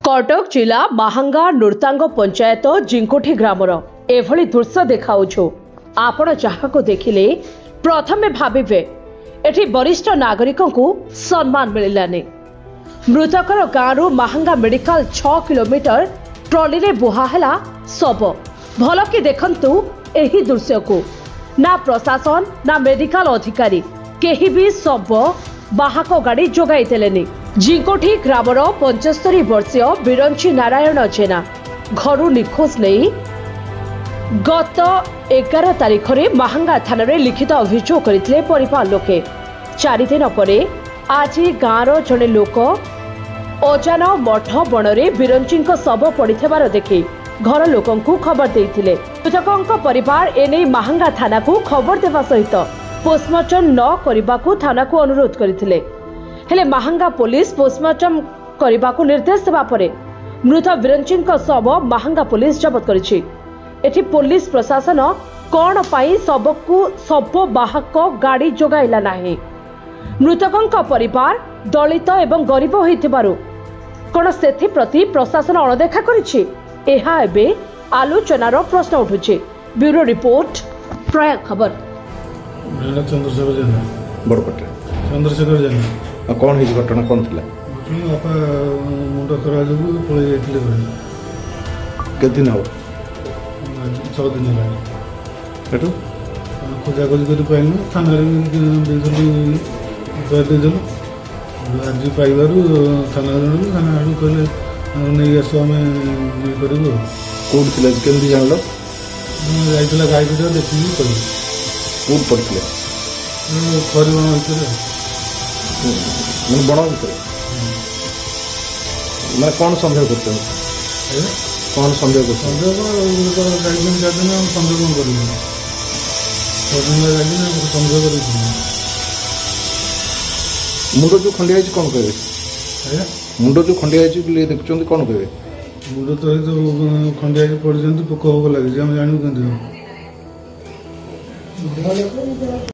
कटक जिला महांगा नूर्तांग पंचायत जिंकोठी ग्रामर एभली दृश्य देखाऊछु। आपण जहाको देखिले प्रथमे भाबिबे एठी वरिष्ठ नागरिकों को सम्मान मिलिलानी। मृतकर गाँव महांगा मेडिकल 6 किलोमीटर ट्रॉली रे बुहाहेला शव। भल कि देखंतु एही दृश्य को ना प्रशासन ना मेडिकल अधिकारी केही भी शव बाहक गाड़ी जोगाई देलेनी। जिंकोठी ग्रामर 75 वर्षीय बिरंची नारायण जेना घर निखोज नहीं गत 11 तारिख में महांगा थाना रे लिखित अभियोग करथिले परिवार लोके। 4 दिन परे आज गाँवर जड़े लोक अजान मठ बणरे बिरंची शव पड़िथिबार देखि घर लोकंकु खबर देइथिले। मृतकंक परिवार एने महांगा थाना को खबर देवा सहित पोस्टमार्टम न करने थाना को अनुरोध करथिले। हेले महांगा पुलिस पोस्टमार्टम करने को निर्देश देवा परे मृत बिरंची शव महांगा पुलिस जबत करिछि। एठी पुलिस प्रशासन कौन पाई शव बाहक गाड़ी जोगाइला नाही। मृतकंक परिवार दलित एवं गरीब होइथिबारु कोन सेथि प्रति प्रशासन अणदेखा करिछि एहा एबे आलोचनार प्रश्न उठुछि। ब्यूरो रिपोर्ट प्रयाग खबर। चंद्रशेखर जेना बड़पटे चंद्रशेखर जेना कौन है घटना कौन थिला बापा मुंड खरा जो पड़े जाते के दिन हो 6 दिन है एटू खोजा खोजी कर पाइलु थाना देदेलु आज पाइबार थाना थाना आड़ू कहले नहीं आस आम ये करूँ कौन थिला केमती जानल जाइला गाई दुटा देखिए कह कौन पड़ते खरी बण भितर मैंने बण भर मैं कौन संदेह करते कौन संदेह कर संदेह जाइए 4 दिन संदेह कौन कर 6 दिन जाइए संदेह कर मुंड जो खंडिया कौन कहे मुंड जो खंडिया देखुं कौन कहे मुंड तो खंडिया पड़ पोक भोक लगे जान